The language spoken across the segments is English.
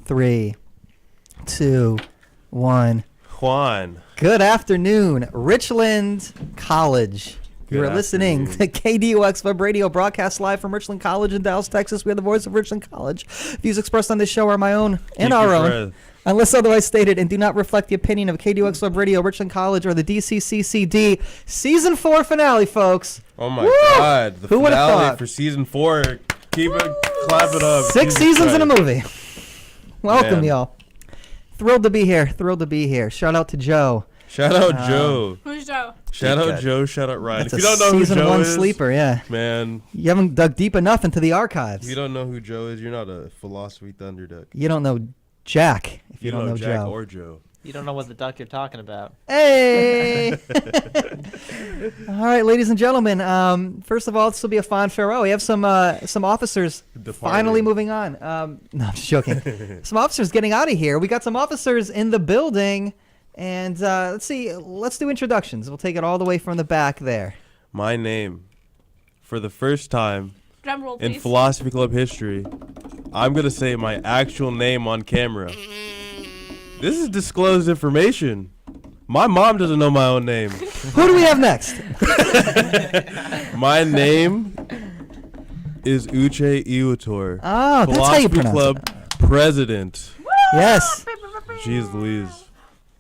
3, 2, 1. Juan. Good afternoon, Richland College. You are listening to KDUX Web Radio, broadcast live from Richland College in Dallas, Texas. We are the voice of Richland College. Views expressed on this show are my own and our own, unless otherwise stated, and do not reflect the opinion of KDUX Web Radio, Richland College, or the DCCCD Season 4 finale, folks. Oh my God. The Who would've finale thought? for Season 4. Keep it, clap it up. 6 seasons in a movie. Welcome, Man. y'all. Thrilled to be here. Thrilled to be here. Shout out to Joe. Shout out Joe. Who's Joe? Shout out Joe. Shout out Ryan. That's If you don't know who season Joe 1 is, sleeper, yeah. man, You haven't dug deep enough into the archives. if you don't know who Joe is, you're not a philosophy thunderduck. You don't know Jack if you don't know Jack Joe. or Joe. You don't know what the duck you're talking about. Hey! All right, ladies and gentlemen. First of all, this will be a fond farewell. We have some officers finally moving on. No, I'm just joking. Some officers getting out of here. We got some officers in the building. And let's see. Let's do introductions. We'll take it all the way from the back there. My name, for the first time Drum roll, in please. Philosophy Club history, I'm going to say my actual name on camera. This is disclosed information. My mom doesn't know my own name. Who do we have next? My name is Uche Iwator. Oh, that's how you Philosophy pronounce Club it. president. Yes. Jeez Louise.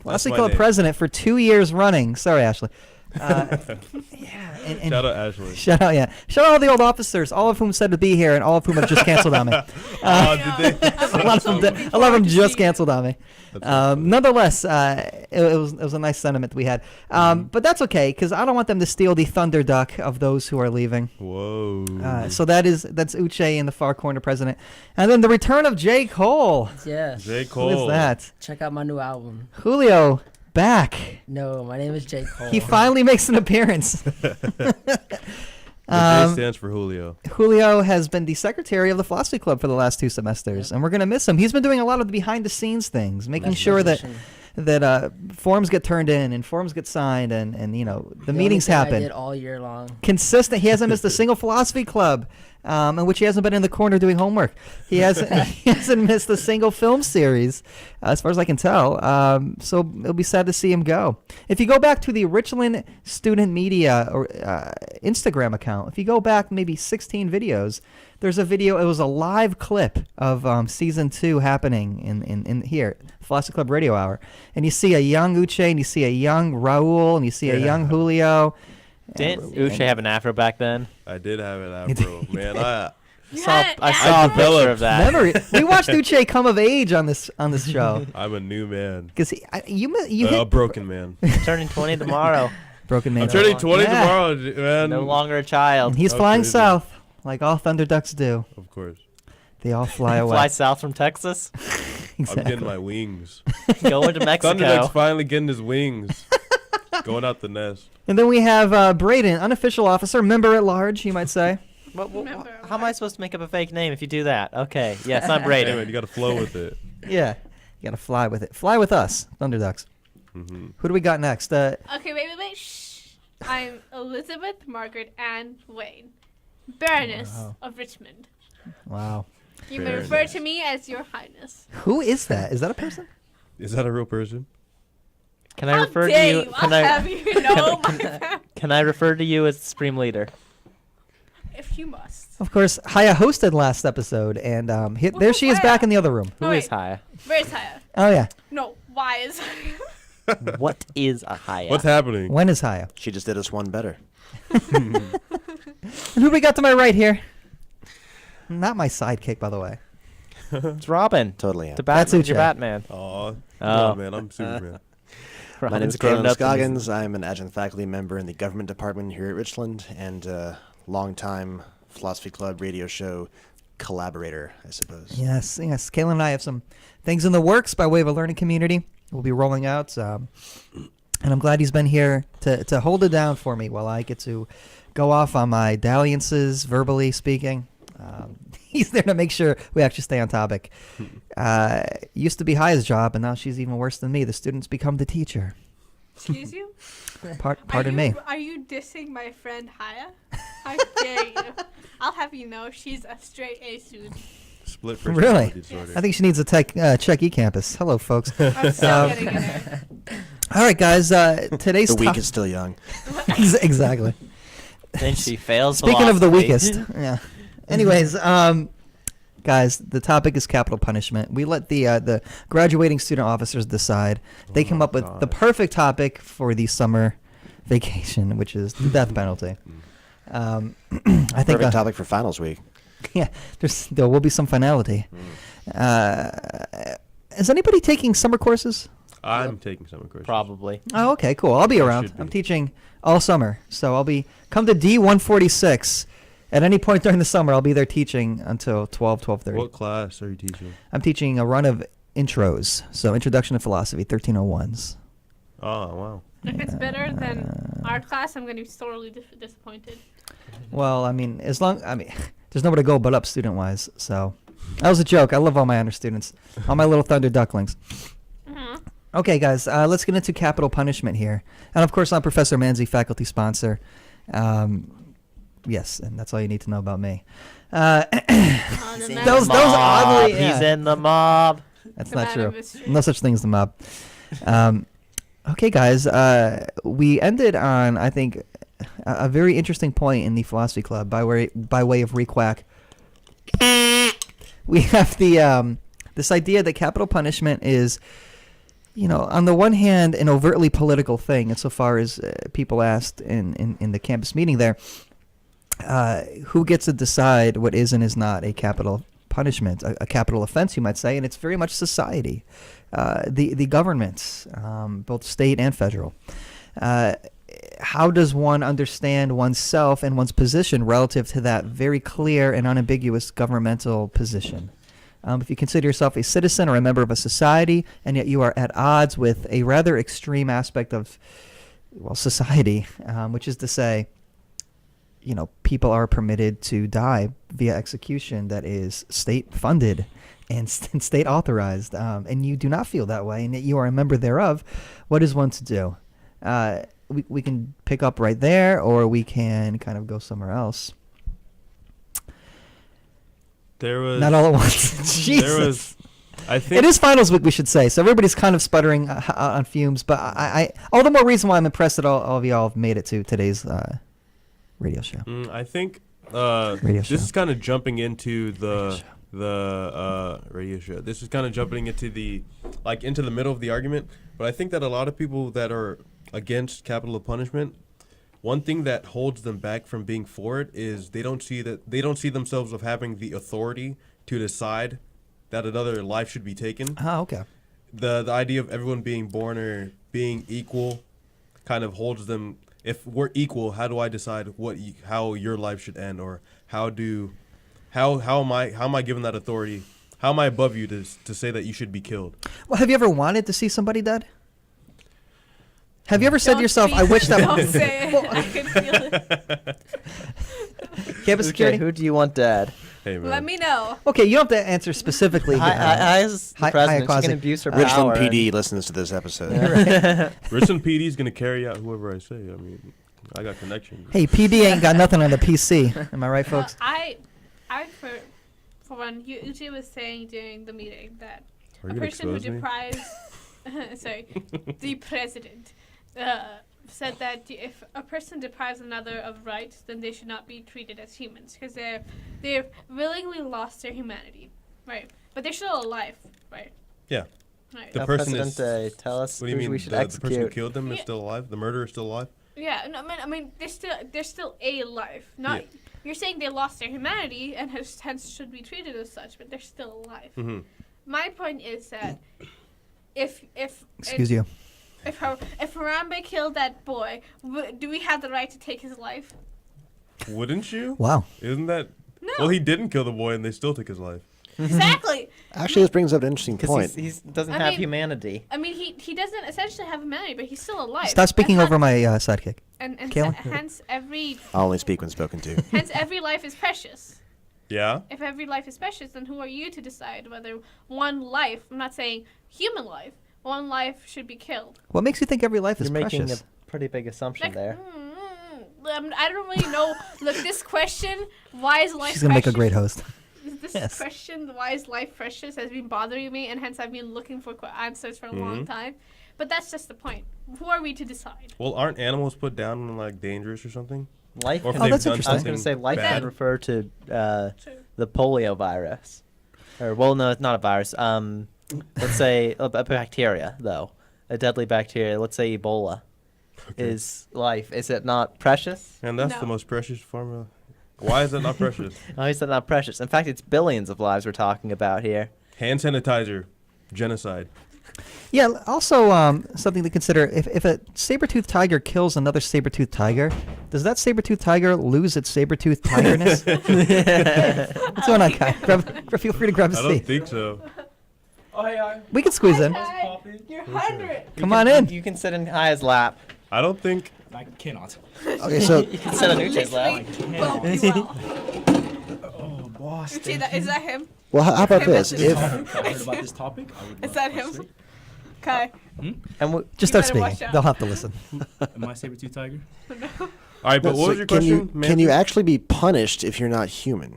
Philosophy my Club name. president for 2 years running. Sorry, Ashley. Yeah. And Shout out Ashley. Shout out, yeah. Shout out all the old officers, all of whom said to be here, and all of whom have just canceled on me. Did they? A lot of them just canceled on me. Nonetheless, it was a nice sentiment we had. But that's okay, because I don't want them to steal the thunder duck of those who are leaving. Whoa. So that's Uche in the far corner, president. And then the return of J. Cole. Yes. J. Who Cole. is that? Check out my new album. Julio, back. No, my name is J. Cole. He finally makes an appearance. The J stands for Julio. Julio has been the secretary of the Philosophy Club for the last 2 semesters, and we're going to miss him. He's been doing a lot of the behind-the-scenes things, making sure that forms get turned in and forms get signed, and you know the meetings I happen. did all year long. Consistent. He hasn't missed a single Philosophy Club, in which he hasn't been in the corner doing homework. He hasn't missed a single film series, as far as I can tell. So it'll be sad to see him go. If you go back to the Richland Student Media or Instagram account, if you go back maybe 16 videos, there's a video. It was a live clip of season 2 happening in here, Philosophy Club Radio Hour, and you see a young Uche, and you see a young Raul, and you see a young Julio. Didn't Uche have an afro back then? I did have an afro. Man, I I saw a picture of that. Remember, we watched Uche come of age on this show. I'm a new man. Because you A hit broken man. Turning 20 tomorrow. broken man. I'm turning 20 Yeah. tomorrow, man. No longer a child. And he's Oh, flying crazy. south, like all Thunder Ducks do. Of course. They all fly away. Fly south from Texas. Exactly. I'm getting my wings. Going to Mexico. Thunderduck's finally getting his wings. Going out the nest. And then we have Braden, unofficial officer, member at large, you might say. How am I supposed to make up a fake name if you do that? Okay. Yes, I'm Hey, Braden. man, you got to flow with it. Yeah, you gotta fly with it. Fly with us, Thunder Ducks. Mm-hmm. Who do we got next? Okay, wait. Shh. I'm Elizabeth Margaret Ann Wayne, Baroness of Richmond. Wow. You may Very refer nice. to me as Your Highness. Who is that? Is that a person? Is that a real person? Can I How refer to dare you? you? I'll have you know my family. Can I refer to you as the Supreme Leader? If you must. Of course, Haya hosted last episode, and there she is Haya? back in the other room. Who Oh, is wait. Haya? Where's Haya? Oh yeah. No, why is Haya? What is a Haya? What's happening? When is Haya? She just did us one better. And who we got to my right here? Not my sidekick, by the way. It's Robin. Totally. The That's Batman's your Uche. Batman. Aw. Oh. Man, I'm Superman. My name is Robin's grown Kalen up and Scoggins. I'm an adjunct faculty member in the government department here at Richland and longtime Philosophy Club radio show collaborator, I suppose. Yes. Kayla and I have some things in the works by way of a learning community we'll be rolling out. And I'm glad he's been here to hold it down for me while I get to go off on my dalliances, verbally speaking. He's there to make sure we actually stay on topic. Used to be Haya's job, and now she's even worse than me. The students become the teacher. Excuse you? Pardon me. Are you dissing my friend Haya? How dare you? I'll have you know she's a straight A student. split Really? personality disorder. I think she needs to check eCampus. Hello, folks. I'm still Um, getting it. All right, guys. Today's The week top- is still young. exactly. Then she fails. Speaking of the philosophy. weakest, yeah. Anyways, guys, the topic is capital punishment. We let the graduating student officers decide. They came up with the perfect topic for the summer vacation, which is the death penalty. I think Perfect topic for finals week. yeah, there will be some finality. Is anybody taking summer courses? I'm taking summer courses. Probably. Oh, okay, cool. I'll be I around. should be. I'm teaching all summer, so I'll be come to D146 at any point during the summer. I'll be there teaching until 12:30. What class are you teaching? I'm teaching a run of intros, so Introduction to Philosophy, 1301s. Oh, wow. If it's better than art class, I'm going to be sorely disappointed. Well, I mean, there's nowhere to go but up student-wise. So that was a joke. I love all my honor students, all my little thunder ducklings. Mhm. Okay, guys, let's get into capital punishment here. And of course, I'm Professor Manzi, faculty sponsor. Yes, and that's all you need to know about me. Oh, the He's in man- That was the mob. oddly- He's yeah. in the mob. That's the not man true. of mystery. No such thing as the mob. Okay, guys, we ended on, I think, a very interesting point in the philosophy club by way of requack. We have the this idea that capital punishment is, on the one hand, an overtly political thing, insofar as people asked in the campus meeting there, who gets to decide what is and is not a capital punishment, a capital offense, you might say, and it's very much society, the governments, both state and federal. How does one understand oneself and one's position relative to that very clear and unambiguous governmental position? If you consider yourself a citizen or a member of a society, and yet you are at odds with a rather extreme aspect of, society, which is to say, people are permitted to die via execution that is state-funded and state-authorized, and you do not feel that way, and yet you are a member thereof, what is one to do? We can pick up right there, or we can kind of go somewhere else. There was. Not all at once. Jesus. There was. I think. It is finals week, we should say, so everybody's kind of sputtering on fumes, but I all the more reason why I'm impressed that all of y'all have made it to today's radio show. I think Radio this show. is kind of jumping into the radio show. This is kind of jumping into into the middle of the argument. But I think that a lot of people that are against capital punishment, one thing that holds them back from being for it is they don't see themselves of having the authority to decide that another life should be taken. Oh, okay. The idea of everyone being born or being equal kind of holds them. If we're equal, how do I decide how your life should end, or how am I given that authority? How am I above you to say that you should be killed? Well, have you ever wanted to see somebody dead? Have you ever said to Don't yourself, speak- "I wish that"? Don't say it. I can feel it. Campus Okay, security. who do you want dead? Hey man, Let me know. Okay, you don't have to answer specifically. I as the Hi- president, she Hayakaze. can abuse her Richland power. PD listens to this episode. Richland PD is gonna carry out whoever I say. I mean, I got connections. Hey, PD ain't got nothing on the PC. Am I right, folks? I for one, Uchi was saying during the meeting that Are a you gonna person who expose me? deprives, sorry, the president said that if a person deprives another of rights, then they should not be treated as humans because they've willingly lost their humanity, right? But they're still alive, right? Yeah. Right. The Now, person is- Presidente, tell us What do you who mean? we should The person who execute. killed them is Yeah. still alive. The murderer is still alive. Yeah, no, I mean, they're still a life. Not Yeah. you're saying they lost their humanity and hence should be treated as such, but they're still alive. Mm-hmm. My point is that if Excuse you. if Harambe killed that boy, do we have the right to take his life? Wouldn't you? Wow. Isn't that? No. Well, he didn't kill the boy, and they still took his life. Exactly. Actually, this brings up an interesting Because point. he doesn't I have mean- humanity. I mean, he doesn't essentially have humanity, but he's still alive. Stop speaking And over my sidekick. And Kayla? hence every I'll only speak when spoken to. life is precious. Yeah. If every life is precious, then who are you to decide whether one life, I'm not saying human life, one life should be killed? What makes you think every life is You're making precious? a pretty big assumption there. I don't really know. Look, this question, why is life She's gonna make a precious? great host. this Yes. question, why is life precious, has been bothering me, and hence I've been looking for answers for a long Mhm. time. But that's just the point. Who are we to decide? Well, aren't animals put down when like dangerous or something? Life. Or if Oh, they've that's done interesting. I was going to say something life bad? could refer to True. the polio virus, or well, no, it's not a virus. Let's say a bacteria, though, a deadly bacteria. Let's say Ebola is life. Is it not precious? And that's No. the most precious form of. Why is it not precious? How is that not precious? In fact, it's billions of lives we're talking about here. Hand sanitizer, genocide. Yeah. Also, something to consider: if a saber-toothed tiger kills another saber-toothed tiger, does that saber-toothed tiger lose its saber-toothed tigerness? What's going on, Kai? Feel free to grab a I don't seat. think so. Oh, hey, We can squeeze in. You're 100. Come on in. You can sit in Kaya's lap. I don't think. I cannot. Okay, so You can sit on Uche's lap. Well, you will. Oh, boss. Uche, is that him? well, how about Him this? as If I heard about this topic. I would Is that him? honestly. Okay. And we, Just You start better watch speaking. out. They'll have to listen. Am I saber-tooth tiger? All right, but no, what so was your can question? can you Mandy? actually be punished if you're not human?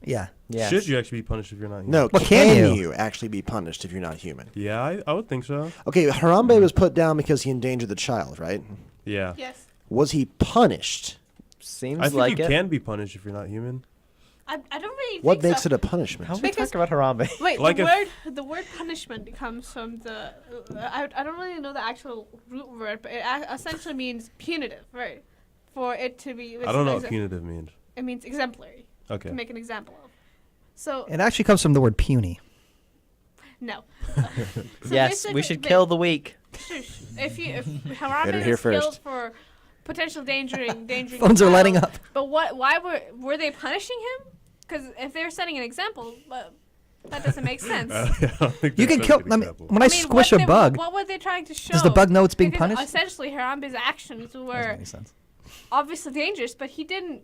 Yeah. yes. Should you actually be punished if you're not? Human? No, Well, can can you? you actually be punished if you're not human? Yeah, I would think so. Okay, Harambe was put down because he endangered the child, right? Yeah. Yes. Was he punished? Seems I think like you it. can be punished if you're not human. I don't really What think makes so. it a punishment? How are we Because- talking about Harambe? Wait, Like the word punishment comes from the I don't really know the actual root word, but it essentially means punitive, right? For it to be. I don't know what punitive means. It means exemplary. Okay. To make an example of. So It actually comes from the word puny. no. Yes, we should kill the weak. Shush. If Heard Harambe it here is killed first. for potential endangering Phones a are lighting child, up. But why were they punishing him? Because if they're setting an example, that doesn't make sense. I don't think You that's can a kill. good I mean, example. when I squish a bug, What were they trying to show? does the bug know it's being Because punished? Essentially, Harambe's actions Doesn't were make sense. obviously dangerous, but he didn't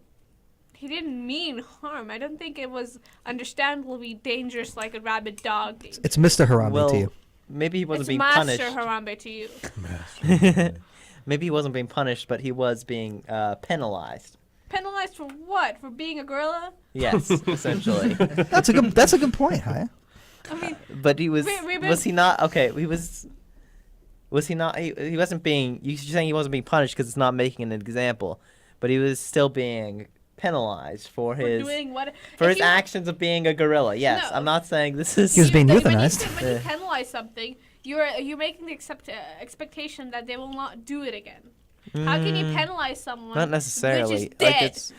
mean harm. I don't think it was understandably dangerous like a rabid dog. Dangerous. It's Mr. Harambe Well, to you. maybe he wasn't It's being Master punished. Harambe to you. Maybe he wasn't being punished, but he was being penalized. Penalized for what? For being a gorilla? Yes, essentially. That's a good point, Haya. I mean, But he was. Wait, Was he not? Okay, he was. Was he not? He wasn't being. You're saying he wasn't being punished because it's not making an example, but he was still being penalized for for his doing what? for if his you- actions of being a gorilla. Yes, No. I'm not saying this is. He was being when euthanized. When you penalize something, you're making the expectation that they will not do it again. How can you penalize someone? Not necessarily. Which is dead? Like it's.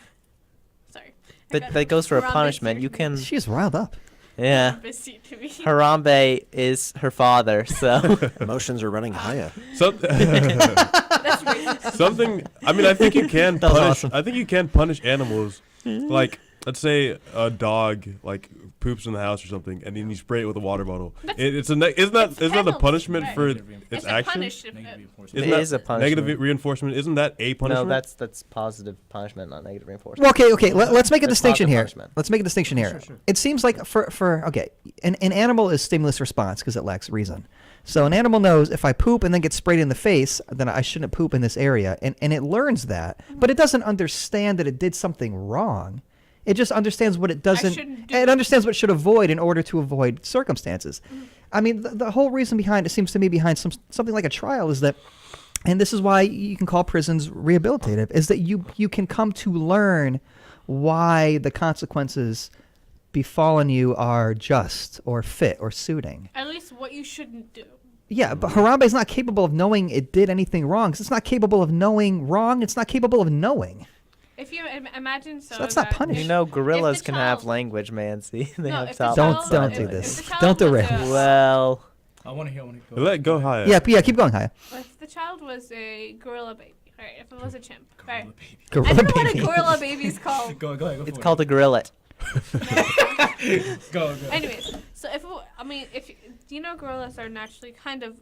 Sorry. I But got that goes for a Harambe punishment. here. You can. She's riled up. Yeah. Harambe to me. Harambe is her father, so. Emotions are running higher. Some- That's racist. something. I mean, I think you can That was punish. awesome. I think you can punish animals. Like, let's say a dog like poops in the house or something, and then you spray it with a water bottle. That's- It's a isn't that it's isn't that a penalty, punishment right. for Negative its It's a action? punish. Negative reinforcement. Isn't It that is a punishment. Negative reinforcement. Isn't that a punishment? No, that's positive punishment, not negative reinforcement. Well, okay. Let's make a That's distinction positive here. punishment. Let's make a distinction here. Sure. It seems like for okay, an animal is stimulus response because it lacks reason. So an animal knows if I poop and then get sprayed in the face, then I shouldn't poop in this area, and it learns that, but it doesn't understand that it did something wrong. It just understands what it doesn't. shouldn't do It it. understands what it should avoid in order to avoid circumstances. I mean, the whole reason behind it seems to me behind something like a trial is that, and this is why you can call prisons rehabilitative, is that you can come to learn why the consequences befallen you are just or fit or suiting. At least what you shouldn't do. Yeah, but Harambe is not capable of knowing it did anything wrong. 'Cause it's not capable of knowing wrong. It's not capable of knowing. If you imagine so. that's not that punishment. You if- know, if gorillas the can have child- language, man. See, they No, have if the thought Don't- child- don't if- do if this. the child Don't was derail. a- Well, I want to hear. Let go higher. Yeah, keep going, Haya. If the child was a gorilla baby, right? If it was a chimp, right? Gorilla I Gorilla don't know what a baby. gorilla baby's called. Go ahead. Go it's for called a gorilla. it. Go. Anyways, so if you know, gorillas are naturally kind of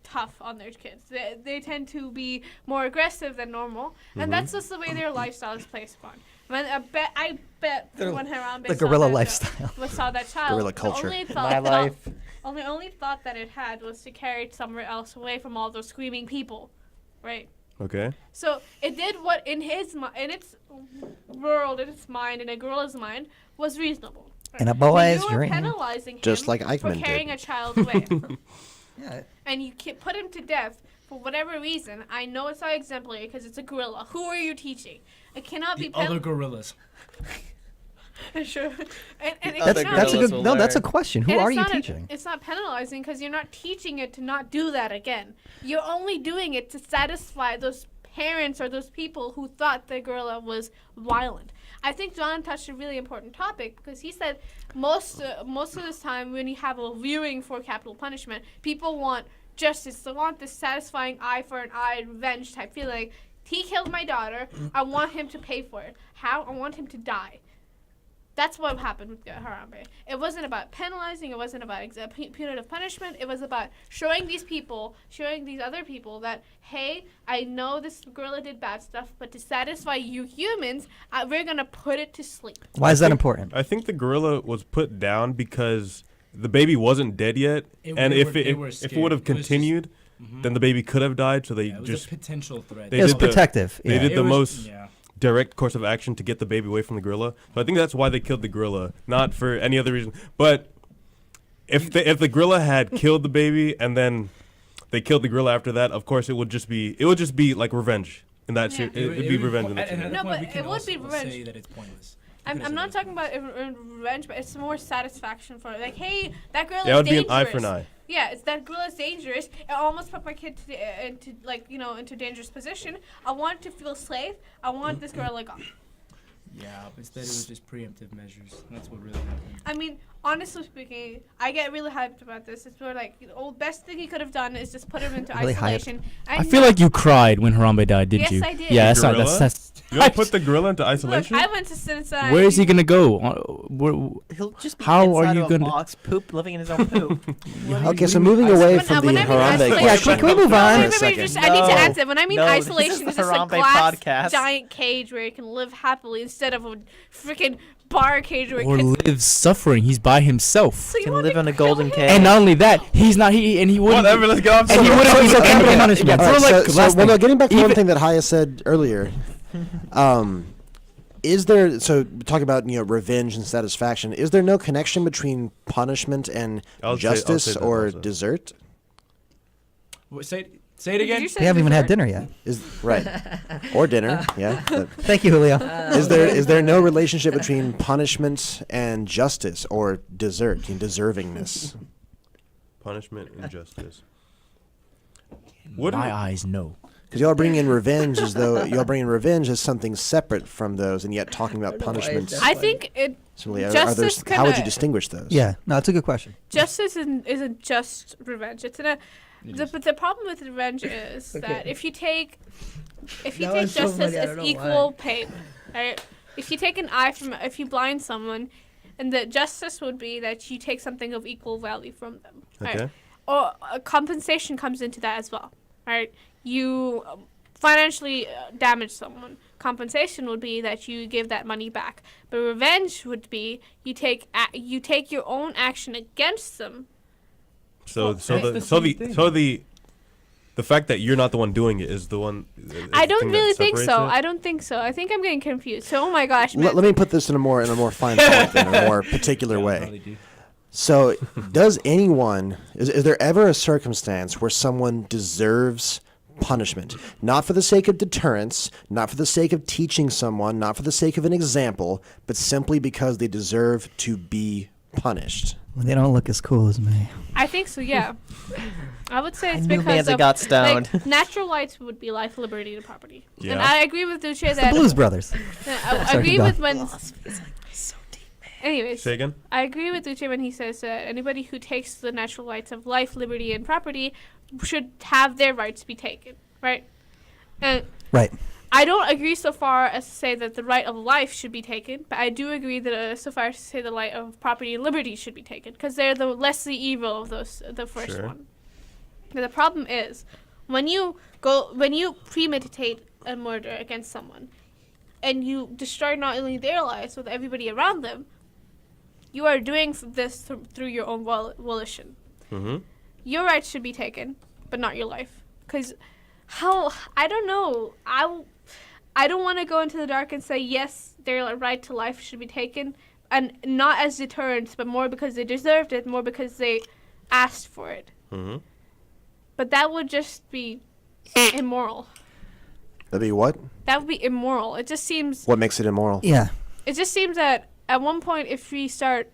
tough on their kids. They tend to be more aggressive than normal, and that's just the way their lifestyle is placed upon. I bet when Harambe The saw gorilla that, lifestyle. saw that child, Gorilla culture. The only My thought, life. only thought that it had was to carry it somewhere else away from all those screaming people, right? Okay. So it did what in its world, in its mind, in a gorilla's mind, was reasonable. In a boy's so you are dream. penalizing him Just like for Eichmann did. carrying a child away. Yeah. And you put him to death for whatever reason. I know it's not exemplary because it's a gorilla. Who are you teaching? It cannot The be other gorillas. sure. And it Other cannot That's a be- gorillas good. will No, that's a learn. question. Who and are it's you not teaching? It's not penalizing because you're not teaching it to not do that again. You're only doing it to satisfy those parents or those people who thought the gorilla was violent. I think John touched a really important topic because he said most of this time when you have a viewing for capital punishment, people want justice. They want this satisfying eye for an eye, revenge type feeling. He killed my daughter. I want him to pay for it. How? I want him to die. That's what happened with Harambe. It wasn't about penalizing. It wasn't about punitive punishment. It was about showing these other people that, hey, I know this gorilla did bad stuff, but to satisfy you humans, we're going to put it to sleep. Why is that important? I think the gorilla was put down because the baby wasn't dead yet, and if it would have It was just- continued, then the baby could have died. So they Yeah, it was just a potential threat. They It was did the- protective. they yeah. did It the was- most Yeah. direct course of action to get the baby away from the gorilla. So I think that's why they killed the gorilla, not for any other reason. But if the gorilla had killed the baby and then they killed the gorilla after that, of course it would just be like revenge. In that Yeah. it'd be revenge in that And at scenario. that No, point, but we can it would be also revenge. say that it's pointless. I'm not talking about revenge, but it's more satisfaction for it. Like, hey, that girl That is would be dangerous. an eye for an eye. Yeah, it's that girl is dangerous. It almost put my kid into dangerous position. I want to feel safe. I want this girl gone. Yeah, but instead it was just preemptive measures. That's what really happened. I mean, honestly speaking, I get really hyped about this. It's more like the best thing he could have done is just put him into Really hyped. isolation. I feel like you cried when Harambe died, didn't Yes, you? I did. Yeah, that's not. Gorilla? That's. You want to put the gorilla into Look, isolation? I went to sit inside. Where is he gonna go? He'll just be How are inside you of a gonna- box, poop, living in his own poop. Okay, so moving away When- from the when I mean Harambe isolation- Yeah, question can we move for on? a Wait, second. just, I need to No. answer. When I mean No, this is isolation, the it's just a Harambe glass podcast. giant cage where you can live happily instead of a freaking bar cage where Or kids. live suffering. He's by himself. So you Can want live to in a kill golden him? cage. And not only that, he's not. He wouldn't. Whatever, let's get off. And he subject. wouldn't be capital capital punishment. punishment. All right, For so, last well, no, thing. getting back to one Even- thing that Haya said earlier, is there, so talking about revenge and satisfaction, is there no connection between punishment and I'll say justice that or also. desert? Say it Did again. you say We haven't even had dessert? dinner yet. Is right or dinner? Yeah. but Thank you, Julio. is there no relationship between punishment and justice or desert and deservingness? Punishment and justice. What My do- eyes, no. Because y'all bring in revenge as though y'all bring in revenge as something separate from those, and yet talking about I don't know why punishments. it's I think it Similarly, justice how would you kinda- distinguish those? Yeah, no, it's a good question. justice isn't just revenge. It's but the problem with revenge is that Okay. if you take That justice was so funny, I as don't know equal why. payment, right? If you take an eye from if you blind someone, and the justice would be that you take something of equal value from them, right? Okay. Or compensation comes into that as well, right? You financially damage someone. Compensation would be that you give that money back. But revenge would be you take your own action against them. So That's the same the fact that you're not the one doing it is the one. I don't thing that really think so. separates it? I don't think so. I think I'm getting confused. So, oh my gosh, Let, man. let me put this in a more fine point, in a more particular way. So, does anyone is there ever a circumstance where someone deserves punishment, not for the sake of deterrence, not for the sake of teaching someone, not for the sake of an example, but simply because they deserve to be punished? Well, they don't look as cool as me. I think so, yeah. I would say it's knew because Manda of got stoned. like natural rights would be life, liberty, and property. And Yeah. I agree with Duce The that Blues Brothers. I Sorry, agree keep with going. when. Anyways, Say again. I agree with Duce when he says that anybody who takes the natural rights of life, liberty, and property should have their rights be taken, right? And Right. I don't agree so far as to say that the right of life should be taken, but I do agree that so far as to say the right of property and liberty should be taken, because they're the lesser evil of those. The first Sure. one. Now, the problem is when you premeditate a murder against someone, and you destroy not only their lives but everybody around them, you are doing this through your own volition. Mm-hmm. Your rights should be taken, but not your life. Because I don't know. I don't want to go into the dark and say, yes, their right to life should be taken. and not as deterrence, but more because they deserved it, more because they asked for it. Mm-hmm. But that would just be immoral. That'd be what? That would be immoral. It just seems. What makes it immoral? Yeah. It just seems that at one point, if we start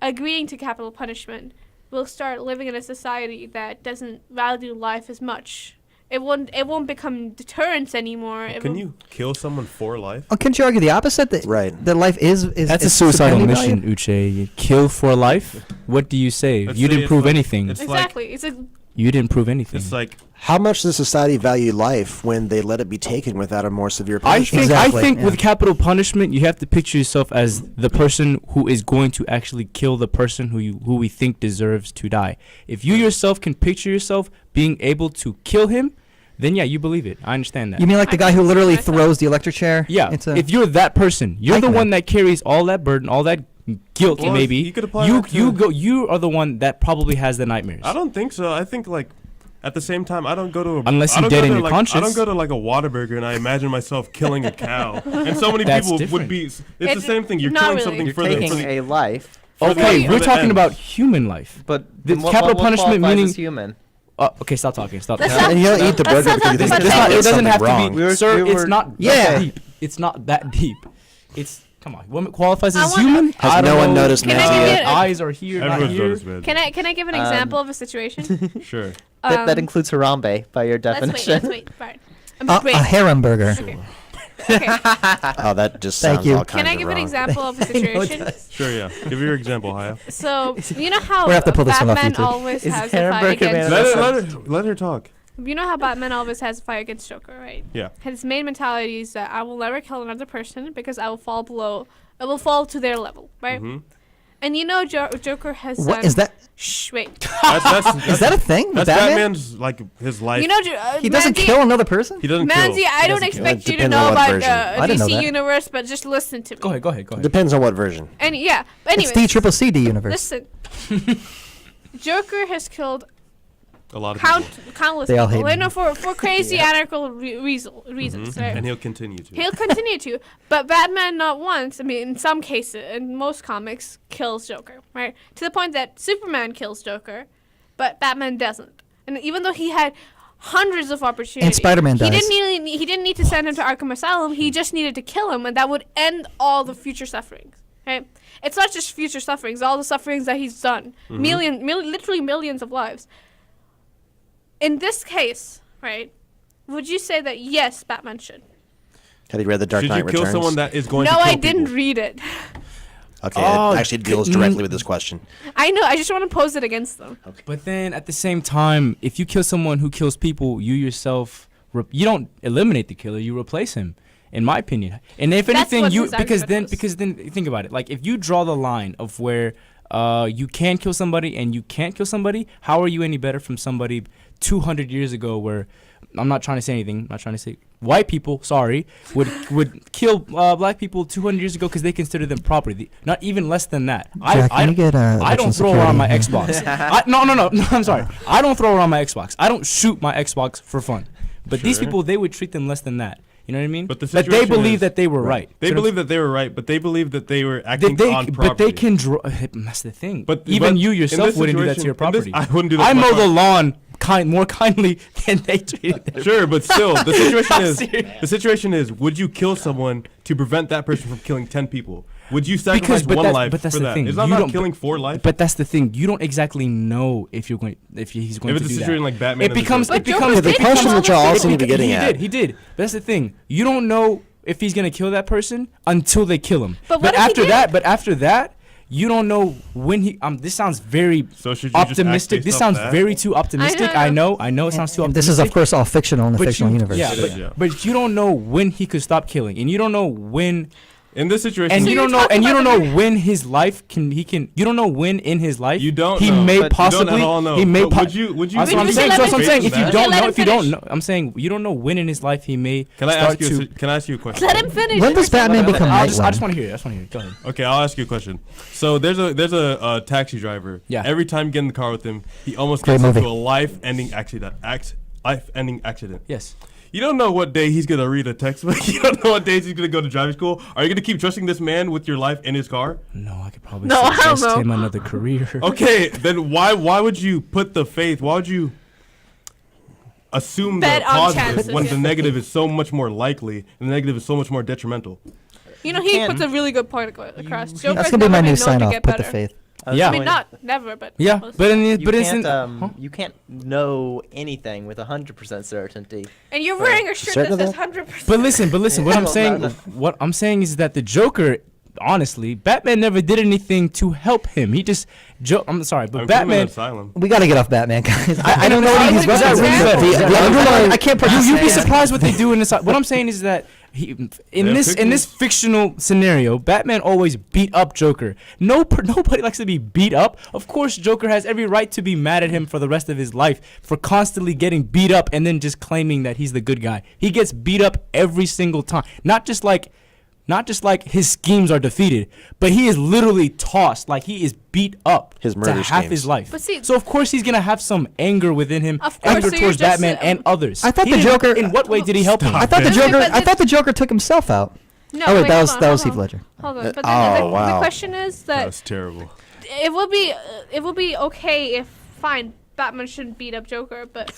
agreeing to capital punishment, we'll start living in a society that doesn't value life as much. It won't become deterrence anymore. It Can will- you kill someone for life? Oh, couldn't you argue the opposite? That Right. that life is That's a is suicidal supremely mission, valued? Uche. You kill for life. What do you say? Let's You say didn't it's prove like- anything. it's exactly. It's a You didn't prove anything. It's like How much does society value life when they let it be taken without a more severe I punishment? think Exactly, I think yeah. with capital punishment, you have to picture yourself as the person who is going to actually kill the person who we think deserves to die. If you yourself can picture yourself being able to kill him, then yeah, you believe it. I understand that. You mean like the I guy who can literally myself. throws the electric chair? Yeah, Into, if you're that person, you're the Eichmann. one that carries all that burden, all that guilt. Well, maybe you could apply you that to- you are the one that probably has the nightmares. I don't think so. I think like at the same time, I don't go to a, Unless I you're don't go dead in to, your like, I conscience. don't go to like a Whataburger and I imagine myself killing a cow. And so many That's people different. would be. It's It- the same thing. You're not killing really. something You're for the. taking For the a life. for the- Okay, for we're the talking end. about human life. But The then capital what punishment qualifies meaning- as human. Okay, stop talking. Stop. Let's talking. not- And he'll eat the Let's burger not because he talk thinks about there's that. It doesn't something have wrong. to We were- be, sir. we It's were- not Yeah. that deep. It's not that deep. It's come on. What qualifies I as wanna- human? Has I don't no one know. noticed Can I Nancy give yet? you Eyes are here, not Everyone's here. noticed, man. Can I give an example of a situation? Sure. That includes Harambe by your Let's definition. wait. Right. a harem burger. Okay. Okay. Oh, that just Thank sounds you. all kinds Can I of give wrong. an example of a I know it situation? does. Sure. Yeah. Give your example, Haya. So you know how We're gonna have to pull this one off Batman YouTube. always Is has a Hamburger fight against Man Joker. Let her talk. You know how Batman always has a fight against Joker, right? Yeah. His main mentality is that I will never kill another person because I will fall below. I will fall to their level, right? Mm-hmm. And you know Joker has. What is that? Shh, wait. Is that a thing? That's Batman? Batman's like his life. You know, He doesn't Manzi, kill another person. he doesn't Manzi, kill. I don't doesn't kill. expect It you to depends know on what about version. I didn't know DC that. universe, but just listen to me. Go ahead. Go ahead. Go ahead. Depends on what version. And yeah, but It's anyways, the triple CD universe. listen. Joker has killed A lot of countless They all people. hate You know, for crazy anarchical reasons, people. right? And he'll continue to. He'll continue to, but Batman not once. I mean, in some cases, in most comics, kills Joker, right? To the point that Superman kills Joker, but Batman doesn't. And even though he had hundreds of opportunities, And Spider-Man he dies. he didn't need to send him to Arkham Asylum. He just needed to kill him, and that would end all the future sufferings. Right? It's not just future sufferings; all the sufferings that he's done, literally millions of lives. In this case, right? Would you say that yes, Batman should? Have you read The Dark Should Knight you kill Returns? someone that is going No, to kill I didn't people? read it. Okay, Oh, it actually deals directly with this question. I know. I just want to pose it against them. But then at the same time, if you kill someone who kills people, you yourself, you don't eliminate the killer, you replace him, in my opinion. And if That's anything, what you his because argument then was. think about it. Like if you draw the line of where you can kill somebody and you can't kill somebody, how are you any better from somebody 200 years ago where I'm not trying to say anything. I'm not trying to say white people, would kill black people 200 years ago because they consider them property. Not even less than that. Jack, can you get I election don't throw around my security? Xbox. No, I'm sorry. I don't throw around my Xbox. I don't shoot my Xbox for fun. But these Sure. people, they would treat them less than that. You know what I mean? But the they situation believe is- that they were right. They See what I'm believe that they were right, but they believe that they were acting they, on property. but they can draw. That's the thing. But- even but you in yourself this wouldn't do that to your situation- in this- property. I wouldn't do that I to my mow the property. lawn more kindly than they treated their. Sure, but still, the situation I'm is serious. the situation is: would you kill someone to prevent that person from killing 10 people? Would you sacrifice but one that's- life but that's for the that? thing. It's not You about don't- killing 4 lives. But that's the thing. You don't exactly know if he's going If to it's do a that. situation like Batman, It and the becomes. Joker. It becomes. The did question kill that y'all him. also need to be getting he at. He did. But that's the thing. You don't know if he's gonna kill that person until they kill him. But what if he after did? that, you don't know when he. This sounds very So should you just act optimistic. based This off sounds that? very too optimistic. I I know. know. It sounds too And optimistic. this is, of course, all fictional in the But fictional you- universe. Yeah, It but, is, yeah. but you don't know when he could stop killing, and you don't know when. In this situation, And So you you're don't know, talking and you don't about know when his life can. You don't know when in his life You don't he know. may But you don't possibly. at all know. He may. But would you That's Would what you I'm just saying. let So that's what I'm him saying. finish? If you Would don't you let know, him if you don't finish? know, I'm saying you don't know when in his life he may can I start ask you? to. Can I ask you a question? Let him finish. When does Batman become I just Nightwing? want to hear it. I just want to hear it. Go ahead. Okay, I'll ask you a question. So there's a taxi driver. Yeah. Every time you get in the car with him, he almost Great gets into movie. a life-ending accident. Life-ending accident. Yes. You don't know what day he's gonna read a textbook. You don't know what days he's gonna go to driving school. Are you gonna keep trusting this man with your life in his car? No, I could probably No, hell suggest no. him another career. Okay, then why would you put the faith? Why would you assume Bet the on positive chances, when yeah. the negative is so much more likely and the negative is so much more detrimental? You know, he can- puts a really good point across. Joker's That's gonna be my never new been known sign to off. get Put the better. faith. Yeah. I mean, not never, but Yeah, most. but in the, You but can't, isn't you can't know anything with 100% certainty. And you're wearing a shirt Certain that of says 100%. But listen. What Yeah. I'm saying, what I'm saying is that the Joker, honestly, Batman never did anything to help him. He just, I'm sorry, but I'm putting him in Batman. asylum. We got to get off Batman, guys. I don't know I what he's would- running. is that from. really The bad? underlying. I can't You'd be understand. surprised what they do in this. What I'm saying is that in this fictional scenario, Batman always beat up Joker. Nobody likes to be beat up. Of course, Joker has every right to be mad at him for the rest of his life for constantly getting beat up and then just claiming that he's the good guy. He gets beat up every single time. Not just like his schemes are defeated, but he is literally tossed. Like he is beat up His to murder half schemes. his life. But see- so of course he's gonna have some anger within him, Of course, anger so you're towards just, Batman and others. I thought He the didn't- Joker- In what way did he help him? I thought the No, Joker. but I thought the Joker took himself out. No, Oh wait, wait, that was hold that on, was hold Heath on. Ledger. Hold on. But oh, the wow. question is that That's terrible. it would be okay if fine Batman shouldn't beat up Joker, but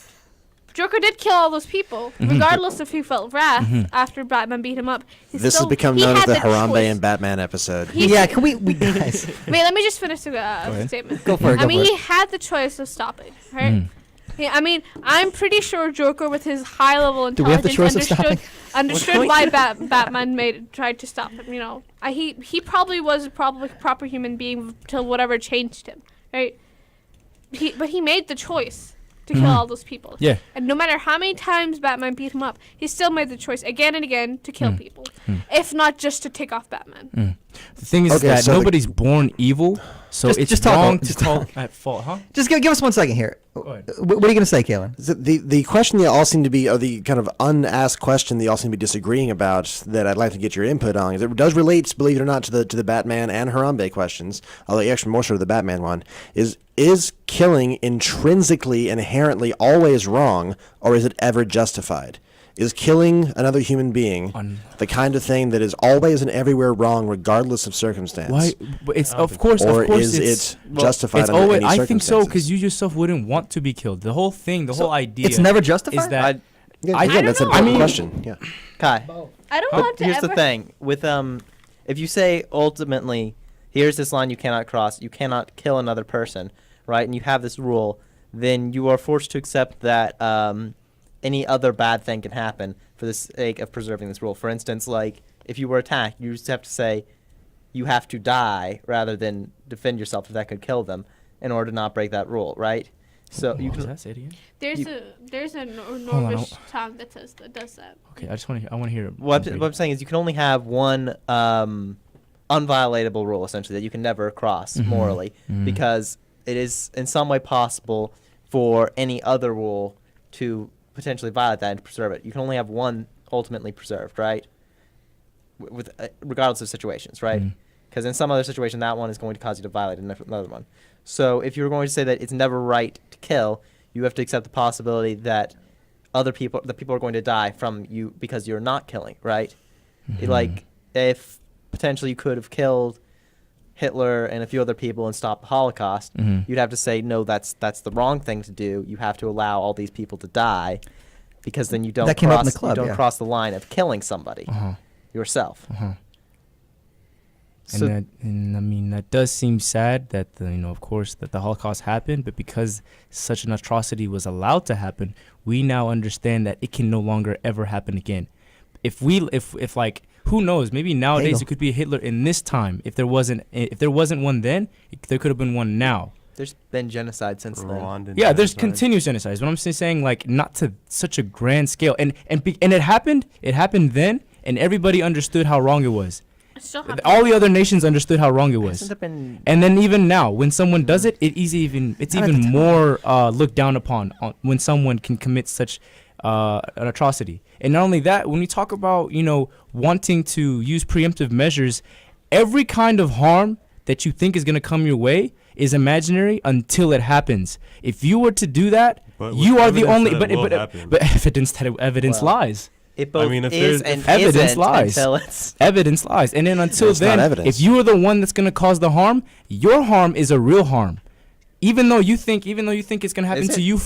Joker did kill all those people, Mm-hmm. regardless if he felt wrath after Batman beat him up. This has become known as the Harambe and Batman episode. Yeah, can we guys Wait, let me just finish the statement. go for it? I Go mean, for he it. had the choice of stopping, right? Yeah, I mean, I'm pretty sure Joker, with his high level Do we have the intelligence, choice of stopping? understood why Batman tried to stop him. You know, he probably was a proper human being till whatever changed him, right? But he made the choice to kill all those people. Yeah. And no matter how many times Batman beat him up, he still made the choice again and again to kill people, if not just to take off Batman. The thing is Okay, that so the- nobody's born evil, so Just- it's just talk wrong about- to just call at fault, huh? Just give us 1 second here. ahead. What are you gonna say, Kalen? The question that all seem to be, or the kind of unasked question that you all seem to be disagreeing about, that I'd like to get your input on, is it does relate, believe it or not, to the Batman and Harambe questions, although actually more so to the Batman one, is killing intrinsically, inherently always wrong, or is it ever justified? Is killing another human being the kind of thing that is always and everywhere wrong, regardless of circumstance? Why? But it's of course, Or of course, is it's, it justified it's under always, any I think so, circumstances? because you yourself wouldn't want to be killed. The whole thing, the whole idea. It's never justified. Is that Yeah, I again, don't that's an know. important I mean- question. Yeah. Kai, I don't but want to here's ever. the thing with if you say ultimately, here's this line you cannot cross, you cannot kill another person, right? And you have this rule, then you are forced to accept that any other bad thing can happen for the sake of preserving this rule. For instance, like if you were attacked, you just have to say you have to die rather than defend yourself if that could kill them in order to not break that rule, right? So you What was can. that? Say it again. There's a on, Norvish tongue that does that. Okay, I want to hear it. What I'm saying is you can only have one unviolatable rule, essentially, that you can never cross morally, because it is in some way possible for any other rule to potentially violate that and preserve it. You can only have one ultimately preserved, right? With regardless of situations, right? Because in some other situation, that one is going to cause you to violate another one. So if you're going to say that it's never right to kill, you have to accept the possibility that the people are going to die from you because you're not killing, right? Like if potentially you could have killed Hitler and a few other people and stopped the Holocaust, you'd have to say no, that's the wrong thing to do. You have to allow all these people to die, because then you don't That came up in cross the club, you don't yeah. cross the line of killing somebody yourself. So And I mean that does seem sad that of course that the Holocaust happened, but because such an atrocity was allowed to happen, we now understand that it can no longer ever happen again. If like who knows, maybe nowadays Hegel. it could be a Hitler in this time. If there wasn't one then, there could have been one now. there's been genocide since then. Rwandan Yeah, there's genocide. continuous genocides. But I'm saying like not to such a grand scale, and it happened then, and everybody understood how wrong it was. It still happens. All the other nations understood how wrong it was. Hasn't there been And then even now, when someone does it, it's even more looked down upon when someone can commit such an atrocity. And not only that, when we talk about wanting to use preemptive measures, every kind of harm that you think is going to come your way is imaginary until it happens. If you were to do that, But you with are the evidence only. that But it will but, happen. but evidence Well, lies. It both mean, if is there's- and Evidence isn't lies. until it's. Evidence lies, and then until It's not then, evidence. if you are the one that's gonna cause the harm, your harm is a real harm. Even though you think it's gonna happen Is to it? you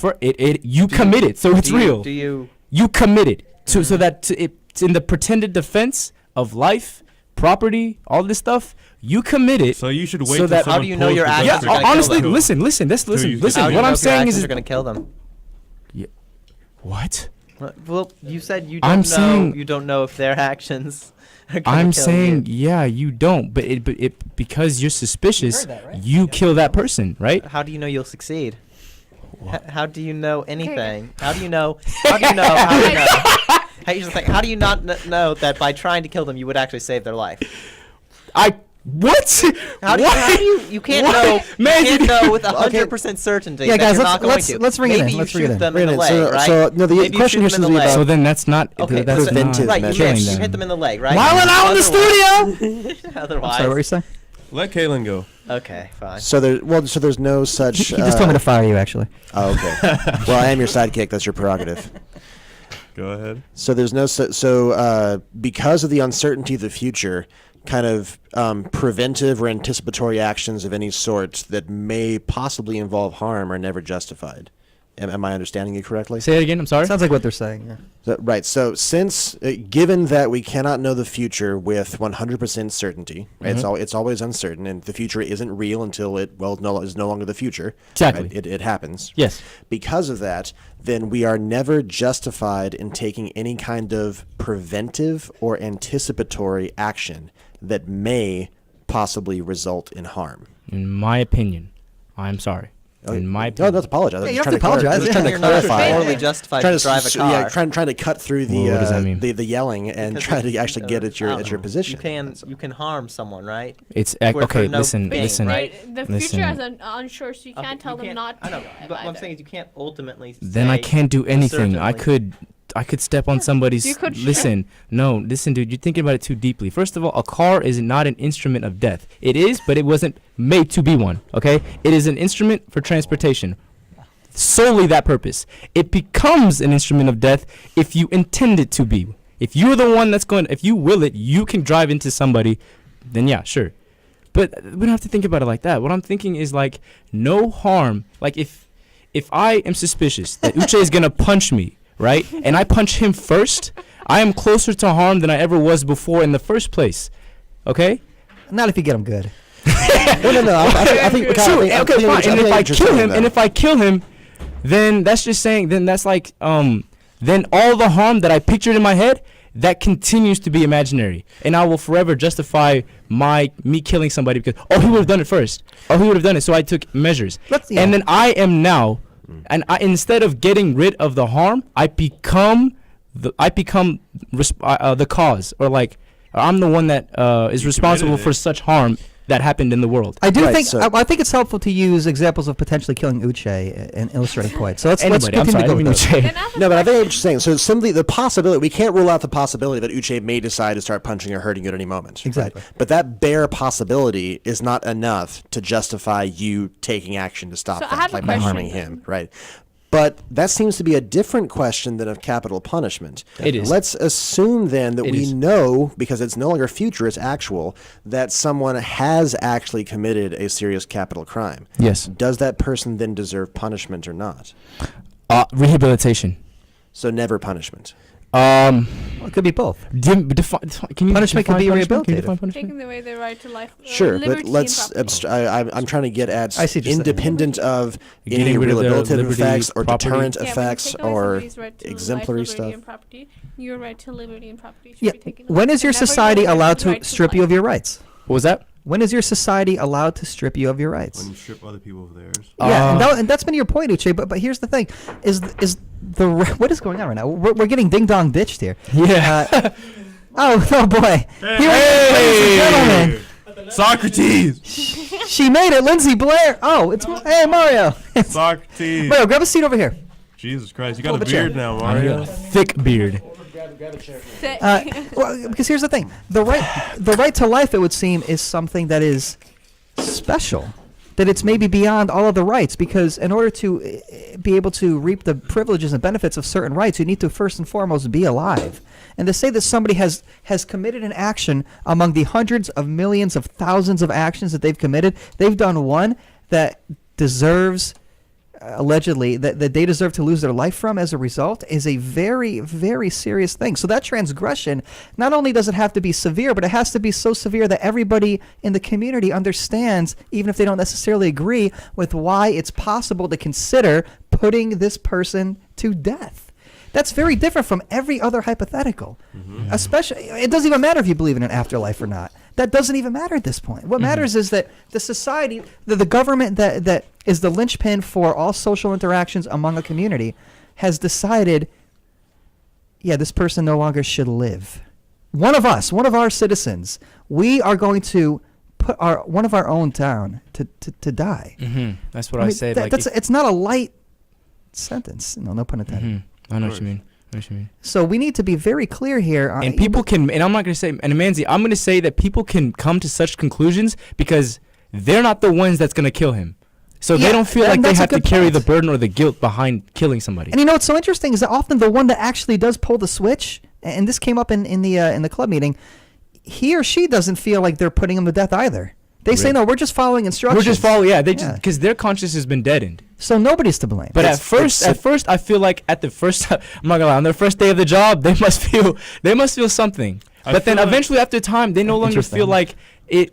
you commit it, so it's Do you- real. Do you? You committed to so that it's in the pretended defense of life, property, all this stuff. You committed. So you should wait. So till that- How someone do you know pulls your the actions yeah, gun are gonna trigger. kill honestly, them? listen. How Listen. do you What know I'm if your saying actions is are gonna kill them? what? Well, you said you I'm don't know. saying- You don't know if their actions are gonna I'm kill saying, you. yeah, you don't, but it because you're suspicious, heard that, right? you kill that person, right? How do you know you'll succeed? How do you know anything? How do you know? How do you know? How do you know? Here's the thing. How do you not know that by trying to kill them, you would actually save their life? What? How do you can't What? know? Man, you you- can't know with Okay. 100% certainty. Yeah, that guys, you're let's- not going let's- to. let's bring it in, Maybe you let's bring it shoot in. them Bring in it the in. leg, So- right? so, no, the Maybe you question shoot here them in the should be leg. about- So then that's not. Okay, that's preventive not right. You measures. killing hit them. them in the leg, right? Wildin' out in the studio. I'm Otherwise, sorry, what were you saying? Let Kaylin go. okay, fine. So there's no such. He just told me to fire you, actually. Oh, okay. Well, I am your sidekick. That's your prerogative. Go ahead. So there's no because of the uncertainty of the future, kind of preventive or anticipatory actions of any sort that may possibly involve harm are never justified. Am I understanding you correctly? Say it again. I'm sorry. Sounds like what they're saying. Yeah. Right. So since given that we cannot know the future with 100% certainty, right, it's always uncertain, and the future isn't real until it is no longer the future. Exactly. Right? It happens. Yes. Because of that, then we are never justified in taking any kind of preventive or anticipatory action that may possibly result in harm. In my opinion, I'm sorry. In my No, opinion. don't apologize. Yeah, I'm you just don't have trying to apologize. I'm just trying to You're not clarify. morally justified Trying to drive a car. Yeah, trying to cut through the What does that mean? the yelling and Because try to you- actually get at your I don't know. position. You can harm someone, right? It's For okay. no Listen. pain, Listen. right? The Listen. future is unsure, so you Okay, can't tell them not to. I know, do it but what I'm either. saying is you can't ultimately. Then I say can't do anything. certainly. I could step on somebody's. You could- Listen, no, listen, dude. You're thinking about it too deeply. First of all, a car is not an instrument of death. It is, but it wasn't made to be one. Okay, it is an instrument for transportation. Solely that purpose. It becomes an instrument of death if you intend it to be. If you're the one that's going, if you will it, you can drive into somebody. Then yeah, sure. But we don't have to think about it like that. What I'm thinking is like no harm. Like if I am suspicious that Uche is gonna punch me, right, and I punch him first, I am closer to harm than I ever was before in the first place. Okay? Not if you get them good. No. I think True. Okay, fine. And if I kill him, then that's just saying. Then that's like then all the harm that I pictured in my head, that continues to be imaginary, and I will forever justify me killing somebody because he would have done it first, he would have done it, so I took measures, and then I am now, and instead of getting rid of the harm, I become the cause, or like I'm the one that is responsible for such harm that happened in the world. I do Right, think so- I think it's helpful to use examples of potentially killing Uche in illustrating points. So let's Anybody, I'm continue sorry, to go with those. Then I have a No, but I think question. what you're saying. So simply the possibility, we can't rule out the possibility that Uche may decide to start punching or hurting you at any moment. right? Exactly. But that bare possibility is not enough to justify you taking action to stop So I that, have a like by question harming then. him, right? But that seems to be a different question than of capital punishment. It is. Let's assume then that It we is. know, because it's no longer future, it's actual, that someone has actually committed a serious capital crime. Yes. Does that person then deserve punishment or not? Rehabilitation. So never punishment. Well, it could be both. Can you Punishment could define be Can you rehabilitative. define punishment? Taking away their right to life. Sure, liberty but and let's. property. I'm trying to get at I see what you're saying. independent of any Getting rid of their rehabilitative liberty, effects or property. deterrent Yeah, when you effects take away or somebody's right to exemplary life, liberty, stuff. and property, your right to liberty and property should Yeah. be taken away. When is your Never society your allowed to right strip you life. of your rights? What was that? When is your society allowed to strip you of your rights? When you strip other people of theirs. Yeah, and that's been your point, Uche. But here's the thing: is what is going on right now? We're getting ding dong ditched here. Yeah. Oh boy! Here ladies and gentlemen, Socrates! she made it, Lindsay Blair. Oh, it's hey Mario. Socrates! Mario, grab a seat over here. Jesus Christ, you got Pull a up a chair. beard now, I Mario. got a thick beard. Say- Well, because here's the thing: the right to life, it would seem, is something that is special. that it's maybe beyond all of the rights, because in order to be able to reap the privileges and benefits of certain rights, you need to first and foremost be alive. And to say that somebody has committed an action among the hundreds of millions of thousands of actions that they've committed, they've done one that deserves, allegedly, that they deserve to lose their life from as a result, is a very, very serious thing. So that transgression, not only does it have to be severe, but it has to be so severe that everybody in the community understands, even if they don't necessarily agree with why it's possible to consider putting this person to death. That's very different from every other hypothetical. Especially, it doesn't even matter if you believe in an afterlife or not. That doesn't even matter at this point. What matters is that the society, the government that is the linchpin for all social interactions among a community, has decided, yeah, this person no longer should live. One of our citizens, we are going to put one of our own down to die. That's what I say. It's not a light sentence. No pun intended. I know what you mean. So we need to be very clear here. And people can, and I'm not going to say, and Amanzi, I'm going to say that people can come to such conclusions because they're not the ones that's going to kill him. So they don't feel like they have to carry the burden or the guilt behind killing somebody. And you know what's so interesting is that often the one that actually does pull the switch, and this came up in the club meeting, he or she doesn't feel like they're putting him to death either. They say, no, we're just following instructions. We're just following, because their conscience has been deadened. So nobody's to blame. But at first, I feel like at the first, I'm not gonna lie, on their first day of the job, they must feel something. But then eventually, after time, they no longer feel like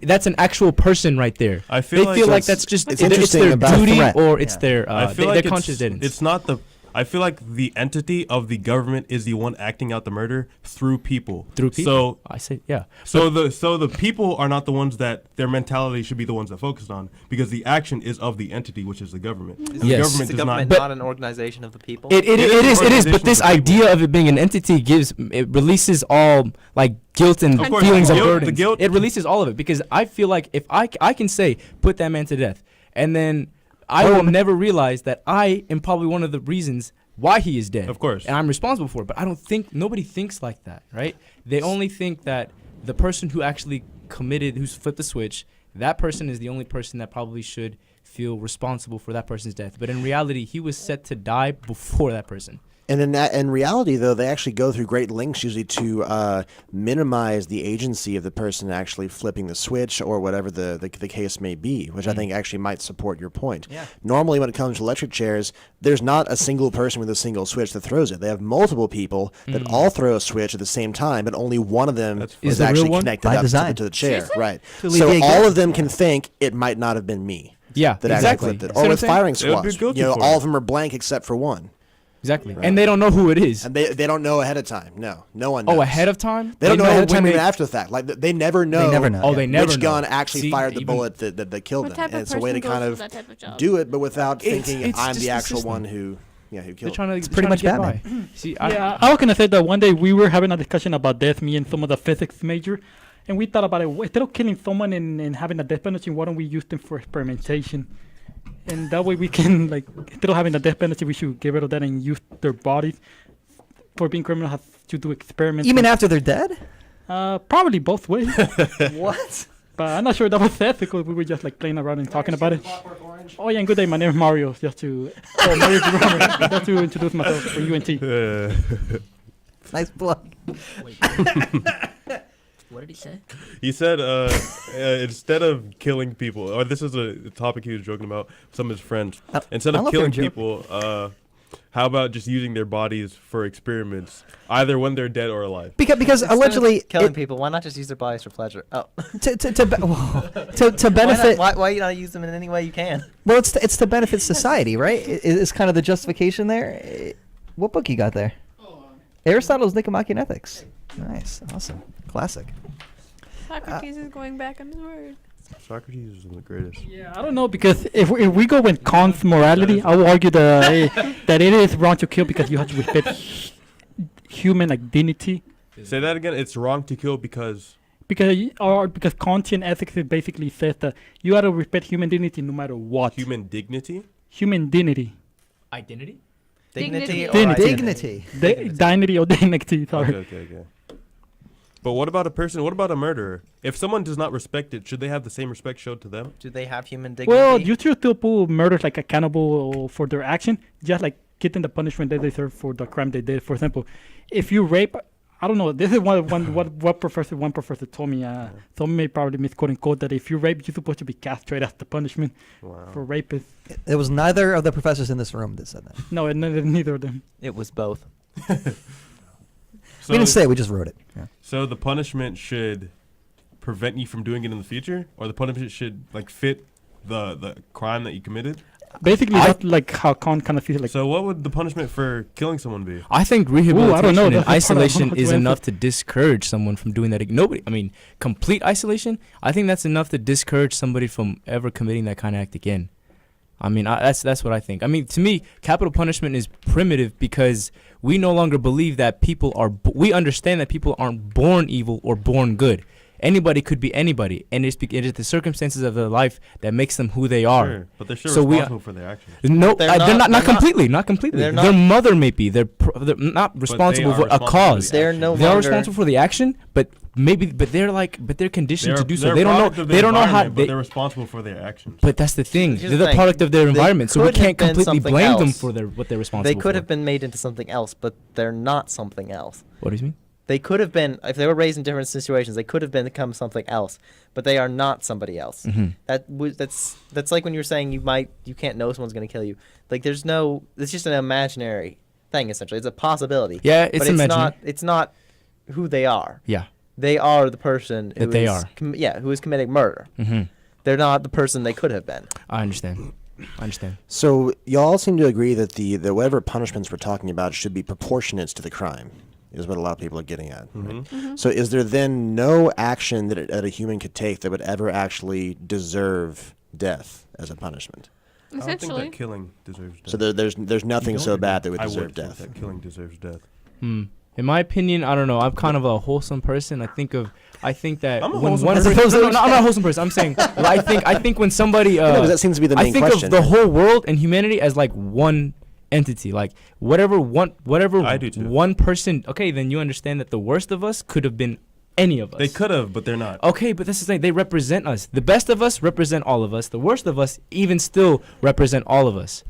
that's an actual person right there. I feel they feel like that's just it's it's their duty or it's their I feel like their conscience didn't. It's not the. I feel like the entity of the government is the one acting out the murder through people. So I say, yeah. So the people are not the ones that their mentality should be the ones that focus on, because the action is of the entity, which is the government. And Yes. the Is the government government not an organization of the people? It is. But this organization of the idea of it being an entity releases all like guilt and Of course, feelings the of guilt- burdens. the guilt- It releases all of it because I feel like if I can say put that man to death, and then I will never realize that I am probably one of the reasons why he is dead. Of course. And I'm responsible for it. But I don't think nobody thinks like that, right? They only think that the person who actually committed, who's flipped the switch, that person is the only person that probably should feel responsible for that person's death. But in reality, he was set to die before that person. And in reality, though, they actually go through great lengths usually to minimize the agency of the person actually flipping the switch or whatever the case may be, which I think actually might support your point. Yeah. Normally, when it comes to electric chairs, there's not a single person with a single switch that throws it. They have multiple people that all throw a switch at the same time, but only one of them That's is the real actually one? connected By up design. to the chair. Seriously? Right. To So alleviate all guilt. of them can think it might not have been me Yeah, that exactly. actually flipped it. See Or what I'm with saying? firing They would be squads. guilty You know, for all it. of them are blank except for one. Exactly. And they don't know who it is. And they don't know ahead of time. No one knows. Oh, ahead of time? They don't know ahead ahead of of time when even after the fact. Like they never know. They never know. Oh, they never which know. gun actually See, fired the even- bullet that killed What them. type And of it's a way to person kind goes of for that type of job? do it, but without It's- thinking it's I'm just the the actual system. one who They're killed. trying to. It's pretty much get Batman. by. See, Yeah, I was gonna say that one day we were having a discussion about death, me and some of the physics major, and we thought about it. Instead of killing someone and having a death penalty, why don't we use them for experimentation? And that way we can, like, instead of having a death penalty, we should get rid of that and use their bodies for being criminals to do experiments. You mean after they're dead? Probably both ways. What? But I'm not sure that was ethical. We were just like playing around and talking about it. Oh yeah, and good day. My name is Mario. Just to Mario Drummer, just to introduce myself for UNT. Nice plug. What did he say? He said instead of killing people, or this is a topic he was joking about with some of his friends. Instead I of love hearing killing people, how about just using their bodies for experiments, either when they're dead or alive? Because Instead of allegedly killing people, why not just use their bodies for pleasure? Oh, to benefit. Why you not use them in any way you can? Well, it's to benefit society, right? Is kind of the justification there. What book you got there? Aristotle's Nicomachean Ethics. Nice, awesome, classic. Socrates is going back on his word. Socrates is the greatest. Yeah, I don't know because if we go with Kant's morality, I will argue that that it is wrong to kill because you have to respect human like dignity. Say that again. It's wrong to kill because Because Kantian ethics is basically says that you have to respect human dignity no matter what. human dignity. Human dignity. Identity? Dignity. Dignity. Or Dignity. Dignity or dignity, sorry. Okay. But what about a person? What about a murderer? If someone does not respect it, should they have the same respect showed to them? Do they have human dignity? Well, you should still put murderers like accountable for their action, just like getting the punishment they deserve for the crime they did. For example, if you rape, I don't know. This is what one professor told me. Some may probably misquote and quote that if you rape, you're supposed to be castrated as the punishment for rapists. It was neither of the professors in this room that said that. No, neither of them. It was both. So, We didn't say it, we just wrote it. Yeah. so the punishment should prevent you from doing it in the future, or the punishment should like fit the crime that you committed. Basically, that's like how Khan kind of feels like. So what would the punishment for killing someone be? I think rehabilitation I don't know. and That's the part I don't isolation know is to answer. enough to discourage someone from doing that. Nobody, I mean, complete isolation, I think that's enough to discourage somebody from ever committing that kind of act again. I mean, that's what I think. I mean, to me, capital punishment is primitive because we no longer believe that people are, we understand that people aren't born evil or born good. Anybody could be anybody, and it is the circumstances of their life that makes them who they are. Sure, but they're still So responsible for their actions. No, They're they're not- not they're completely, not completely. they're Their not- mother may be. They're not responsible are for a responsible for cause. the They're no They are longer. responsible for the action, but they're conditioned to do so. They're They a don't product know. of the They don't know how. environment, but they're responsible for their actions. But that's the thing. Here's They're the the thing. product of their They environment, so we could have can't been completely something blame them else. for what they're responsible They for. could have been made into something else, but they're not something else. What do you mean? They could have been, if they were raised in different situations, they could have become something else, but they are not somebody else. Mhm. That's like when you're saying you can't know someone's going to kill you. Like it's just an imaginary thing essentially. It's a possibility. Yeah, it's but imaginary. it's not who they are. Yeah. They are the person who That they is are. who is committing murder. Mm-hmm. They're not the person they could have been. I understand. So y'all seem to agree that the whatever punishments we're talking about should be proportionate to the crime, is what a lot of people are getting at. Right? So is there then no action that a human could take that would ever actually deserve death as a punishment? I don't think Essentially. that killing deserves death. So there's nothing so bad that would I deserve would think death. that killing deserves death. In my opinion, I don't know. I'm kind of a wholesome person. I think that I'm a when wholesome one person. person, no, I'm not a wholesome person. I'm saying I think when somebody Yeah, because that seems to be the I main think question. of the whole world and humanity as like one entity, like whatever I do too. one person. Okay, then you understand that the worst of us could have been any of us. They could have, but they're not. Okay, but that's the thing. They represent us. The best of us represent all of us. The worst of us even still represent all of us,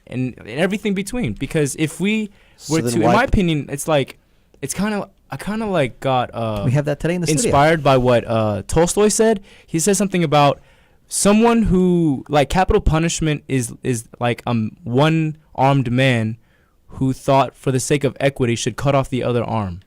and everything between. Because if we So were then to, in why- my opinion, it's like it's kind of. I kind of like got We have that today in the studio. inspired by what Tolstoy said. He said something about someone who like capital punishment is like one armed man who thought for the sake of equity should cut off the other arm.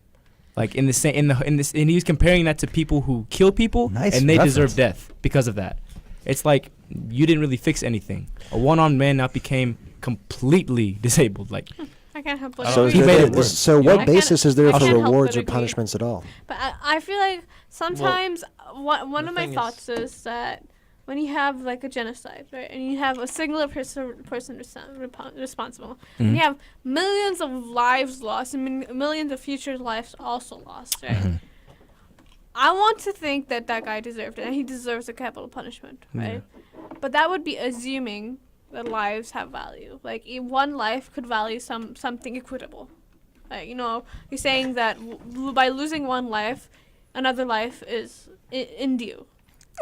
Like in the same in this, and he was comparing that to people who kill people Nice and they reference. deserve death because of that. It's like you didn't really fix anything. A one-armed man now became completely disabled. Like I can't help but So, agree. He made it worse. so You know? what basis is there I for can't help rewards but or agree. punishments at all? But I feel like sometimes one the of my thing thoughts is that when you have like a genocide, right, and you have a singular person responsible, and you have millions of lives lost and millions of future lives also lost, right? I want to think that guy deserved it, and he deserves a capital punishment, right? But that would be assuming that lives have value. Like one life could value something equitable. Like, you're saying that by losing one life, another life is in due.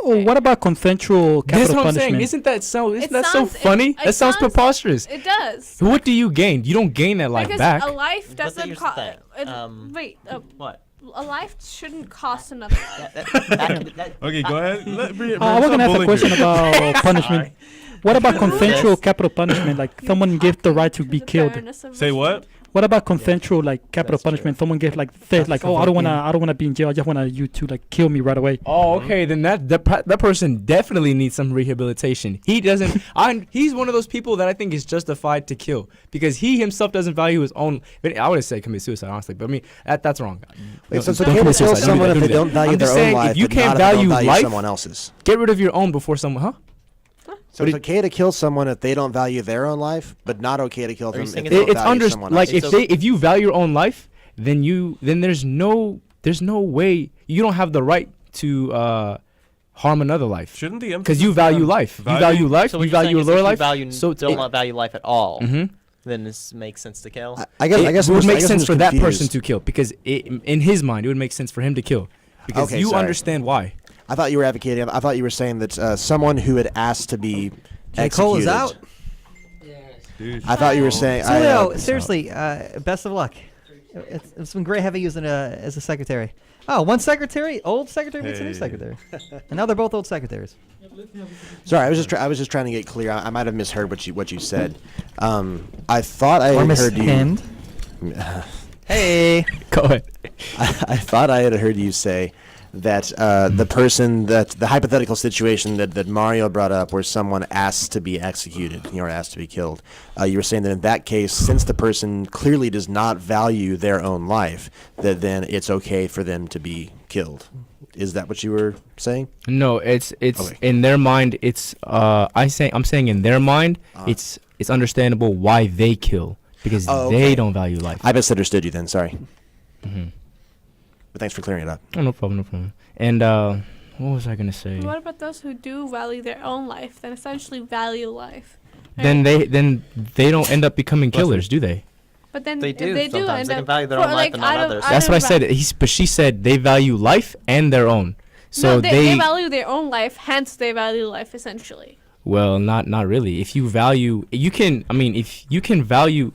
Oh, what about consensual that's capital what I'm punishment? saying. Isn't that so? Isn't It that so sounds- it- funny? it That sounds sounds- preposterous. It does. What do you gain? You don't gain that life Because back. a life But doesn't here's the cost. thing. Wait, What? a life shouldn't cost another life. Okay, go ahead. I was gonna ask a question about punishment. What about consensual capital punishment? Like someone gives the right to be The killed. fairness of Say what? What about consensual like capital That's true. punishment? Someone gives says like, oh, I don't wanna be in jail. I just wanna you to like kill me right away. Oh, okay. Then that person definitely needs some rehabilitation. He doesn't. He's one of those people that I think is justified to kill because he himself doesn't value his own. I would say commit suicide, honestly. But I mean, that's wrong. Wait, so it's Don't okay to commit kill suicide. Don't do someone that. if they Don't do don't that. value I'm their just own saying, life, if you but can't not if they don't value life, someone else's. get rid of your own before someone. Huh? So it's okay to kill someone if they don't value their own life, but not okay to kill Are you them if saying they don't It's value someone like else's. if you value your own life, then there's no way you don't have the right to harm another life Shouldn't the because you value life. You value life. So what You you're saying value is your if life. you So don't value life at all. Mhm. then this makes sense to kill. I guess it would make I'm sense just for that person confused. to kill because in his mind it would make sense for him to kill because Okay, you sorry. understand why. I thought you were advocating. I thought you were saying that someone who had asked to be J. Cole is executed- out. Dude. I thought you were saying. So, Leo, seriously, best of luck. It's been great having you as a secretary. Oh, one secretary, old secretary meets a new Hey. secretary, and now they're both old secretaries. Sorry, I was just trying to get clear. I might have misheard what you said. I thought I Or had heard you. mispenned. Hey. Go ahead. I thought I had heard you say that the person that the hypothetical situation that Mario brought up, where someone asks to be executed, or asked to be killed, you were saying that in that case, since the person clearly does not value their own life, that then it's okay for them to be killed. Is that what you were saying? No, it's Okay. in their mind. It's I'm saying in their mind, it's understandable why they kill because Oh, okay. they don't value life. I misunderstood you then. Sorry, Mhm. but thanks for clearing it up. Oh, no problem, no problem. And what was I gonna say? What about those who do value their own life, then essentially value life? Then they don't end up becoming killers, do they? But then They if do they do sometimes. end They up can value their for, own life like, and not out of- others. out That's of what I va- said. But she said they value life and their own. So no, they value their own life, hence they value life essentially. well, not really. If you value, if you can value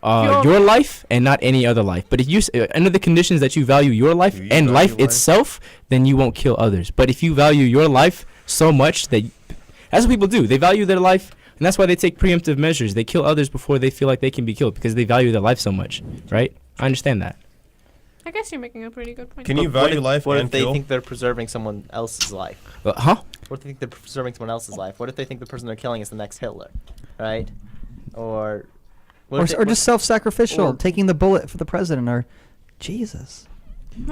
Your- your life and not any other life. But if you under the conditions that you value your life You and value life life? itself, then you won't kill others. But if you value your life so much that that's what people do. They value their life, and that's why they take preemptive measures. They kill others before they feel like they can be killed because they value their life so much, right? I understand that. I guess you're making a pretty good point. Can you But what value if- life What and if they kill? think they're preserving someone else's life? Huh? What if they think they're preserving someone else's life? What if they think the person they're killing is the next Hitler, right? Or what Or, if they- or just self-sacrificial, or- taking the bullet for the president, or Jesus.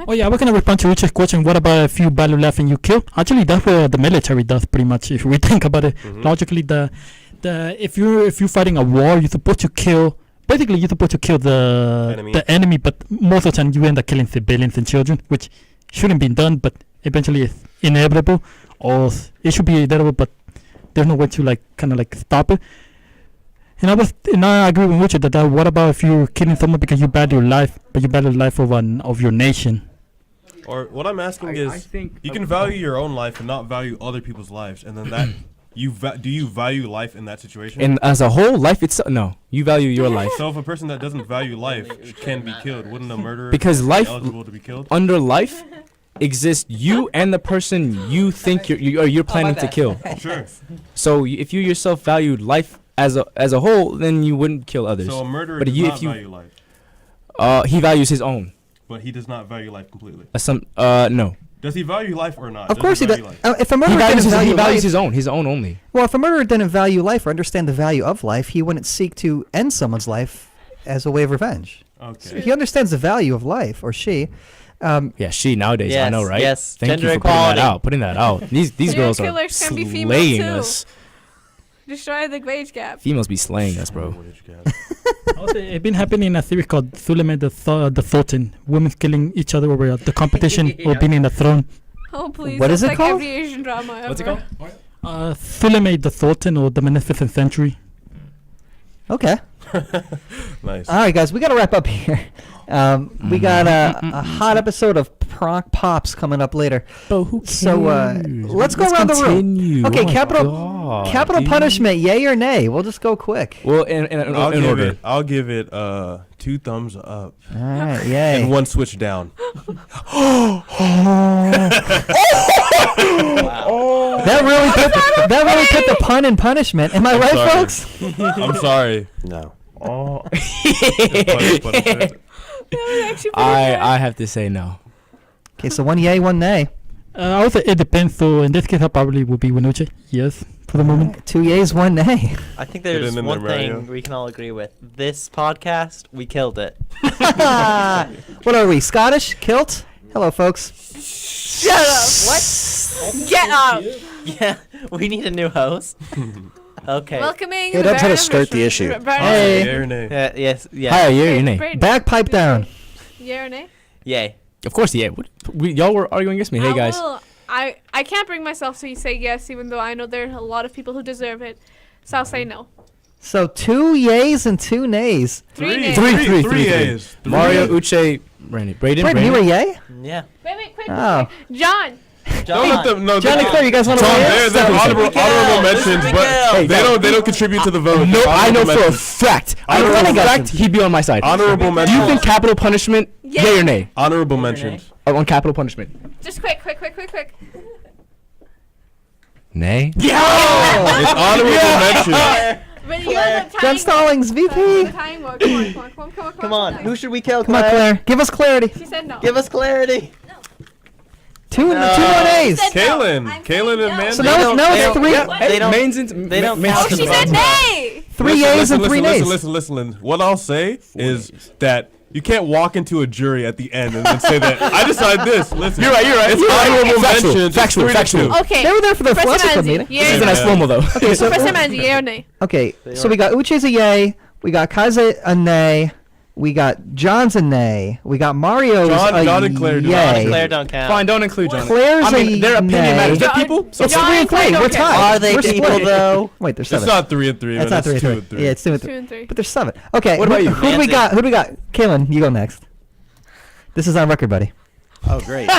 Oh yeah, we're gonna respond to Richard's question. What about if you value life and you kill? Actually, that's what the military does pretty much. If we think about it logically, the if you're fighting a war, you're supposed to kill. Basically, you're supposed to kill Enemy. the enemy, but most of the time you end up killing civilians and children, which shouldn't be done, but eventually it's inevitable, or it should be inevitable, but there's no way to kind of stop it. And I agree with Richard that what about if you're killing someone because you value life, but you value life of your nation? Or what I'm asking I is, think you can value your own life and not value other people's lives, and then that do you value life in that situation? And as a whole, life itself, no. You value your life. So if a person that doesn't value life can be killed, wouldn't a murderer Because be life- eligible to be killed? Under life exists you and the person you think you're planning to kill. Sure. So if you yourself valued life as a whole, then you wouldn't kill others. So a murderer But does you- not if you- value life, He values his own. but he does not value life completely. No. Does he value life or not? Of Does course he does. value life? If a He murderer values, didn't value he values life, his own only. well, if a murderer didn't value life or understand the value of life, he wouldn't seek to end someone's life as a way of revenge. Okay. He understands the value of life, or she. Yeah, she nowadays, I Yes, know, right? yes, Thank gender you for equality. putting that out. These Serial girls are killers can be female slaying too. us. Destroy the wage gap. Females be slaying us, bro. Also, it's been happening in a series called Suleiman the Sultan. Women killing each other over the competition or being in the throne. Oh please. What is that's it like called? every Asian drama ever. What's it called? Suleiman the Sultan or the Magnificent Century. Okay. Nice. All right, guys, we got to wrap up here. We got a hot episode of Pronk Pops coming up later. But who So, let's go around the room. continue. Okay, Oh my capital God, dude. punishment, yay or nay? We'll just go quick. Well, in order. I'll give it 2 thumbs up All right, yay. and 1 switch down. That really put the pun in punishment. Am I right, sorry. folks? I'm sorry. No. Punishment. I have to say no. Okay, so 1 yay, 1 nay. I would say it depends. So in this case, I probably would be Winuche. Yes, for the moment. 2 yays, 1 nay. I think Get there's it in one there, thing Mario. we can all agree with. This podcast, we killed it. What are we, Scottish? Kilt? Hello, folks. Shut up. What? Get up. Yeah, we need a new host. Okay. Welcoming. Hey, the don't try to Baron start the Richard- issue. Baron Hey. Yay or nay? Yes. Yeah. Hi, you're Richard- name. Brayden. Bagpipe down. Yeah or nay? Yay. Of course, yeah. Y'all were arguing against me. Hey, guys. I can't bring myself to say yes, even though I know there are a lot of people who deserve it. So I'll say no. So 2 yays and 2 nays. Three nays. Three A's. Mario, Uche, Braden. Brayden, you were yay? Yeah. Wait, quick. Oh. John. Don't let them. No, John and Claire, you guys want to weigh They're in? honorable mentions, but they don't contribute to the vote. No, I know Honorable for a mentions. fact. I know for a Honorable fact mentions. he'd be on my side. Honorable Do you mentions. think capital punishment? Yeah. Yay or nay? Honorable mentions. On capital punishment. Just quick. Nay. It's honorable mentions. But you're the John tying- Stallings, VP. tying war. Come on. Come on. Who should we kill, Come on, Claire? Claire. Give us clarity. She said no. Give us clarity. 2 more nays. Kaylin and Mandy. So now it's 3. They don't. Mains They don't mains- count Oh, she the said votes. nay. 3 yays and 3 nays. Listen. What I'll say is that you can't walk into a jury at the end and then say that I decide this. Listen, You're right. It's You're right. honorable Factual, mentions. factual, It's 3 to factual. 2. Okay. They were there for the Professor philosophy club Manzi, meeting. yay This is or a nice nay? slow-mo though. Okay, so Professor Manzi, yay or nay? okay, so we got Uche's a yay. We got Kai's a nay. We got John's a nay. We got Mario's a John and Claire do not. yay. Claire don't count. Fine, don't include John. Claire's I mean, their opinion nay. matters. They're John- people. So It's John 3 and and Claire 3. don't We're count. tied. Are they We're people split. though? Wait, there's It's 7. not 3 and 3. That's but not 3 it's and 2 3. and 3. Yeah, it's 2 and 2 3. and 3. But there's 7. Okay. What about you? Who do we Nancy. got? Who do we got? Kaylin, you go next. This is on record, buddy. Oh, great. Say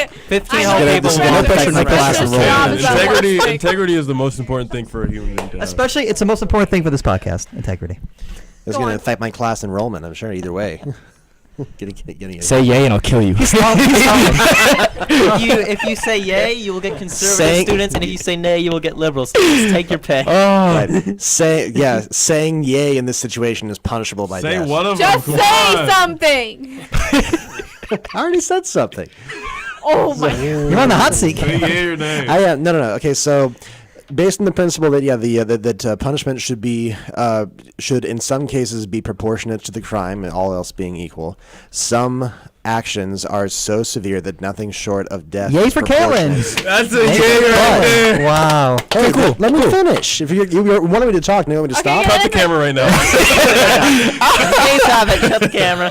it. 15 I whole know. people. This is will no vote pressure, for no the class rest. and roll. Integrity is the most important thing for a human being to have. Especially, it's the most important thing for this podcast, integrity. It's Go going to on. affect my class enrollment, I'm sure, either way. getting say yay and I'll kill you. If you say yay, you will get conservative Say- students, and if you say nay, you will get liberal students. Take your pick. Right. Saying yay in this situation is punishable by Say death. one of Just them. say something. I already said something. Oh my. You're on the hot seat. Say yay or nay. No. Okay, so based on the principle that that punishment should in some cases be proportionate to the crime, all else being equal. Some actions are so severe that nothing short of death. Yay is for proportionate. Kaylin. That's a Yay yay for right there. Kaylin. Wow. Hey, let me finish. If you wanted me to talk, you want me to Okay, stop? Cut the camera right now. Please have it. Shut the camera.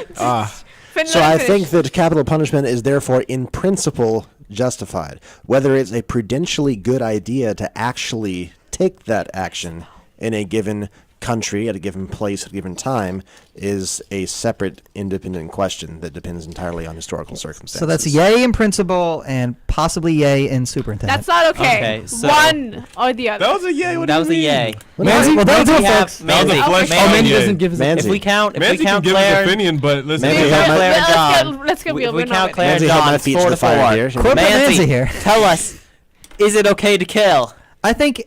So I think that capital punishment is therefore in principle justified. Whether it's a prudentially good idea to actually take that action in a given country, at a given place, at a given time, is a separate, independent question that depends entirely on historical circumstances. So that's yay in principle and possibly yay in superintendent. That's not okay. Okay, so- One or the other. That was a yay. What do That you was a mean? yay. Manzi, well, that'll do it, We have folks. That was a Manzi. flesh Okay. Oh, man, he yay. doesn't give his. Manzi. If we count Manzi can Claire, give his opinion, but listen. Manzi, if we have count my- Claire and John, Let's get if real. we We're not count ready. Claire and Manzi, have my John, it's feet to 4 the to fire 4. here. Corporate Manzi here. Tell us, is it okay to kill? I think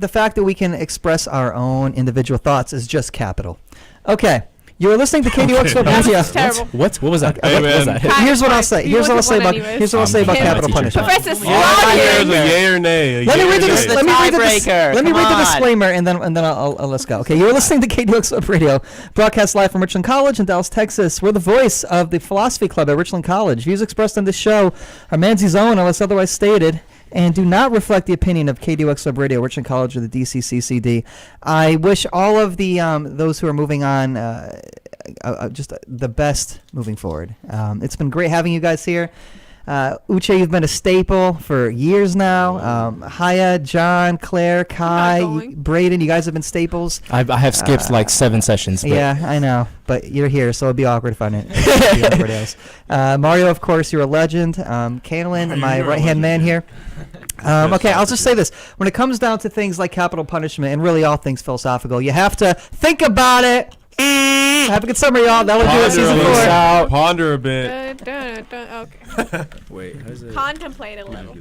the fact that we can express our own individual thoughts is just capital. Okay. You are listening to KDWX Web That Media. was terrible. What was that? Hey, What was man. that? Here's what I'll say. He Here's what I'll wasn't say one about anyways. here's what I'll say about I'm capital a teacher. punishment. Professor There's Sloan. a yay or nay. Let me read the This is the tiebreaker. let me Come read the on. disclaimer and then I'll let's go. Okay, you're listening to KDWX Web Radio, broadcast live from Richland College in Dallas, Texas. We're the voice of the Philosophy Club at Richland College. Views expressed on this show are Manzi's own unless otherwise stated, and do not reflect the opinion of KDWX Web Radio, Richland College, or the DCCCD. I wish all of the those who are moving on just the best moving forward. It's been great having you guys here. Uche, you've been a staple for years now. Haya, John, Claire, Kai, going. Braden, you guys have been staples. I have skipped like 7 sessions. But Yeah, I know, but you're here, so it'd be awkward if I didn't. see everybody else. Mario, of course, you're a legend. Kaylin, my right-hand man here. Okay, I'll just say this. When it comes down to things like capital punishment and really all things philosophical, you have to think about it. Have a good summer, y'all. That will do it, season 4. Ponder a bit. Okay. Wait, how's it? Contemplate a little.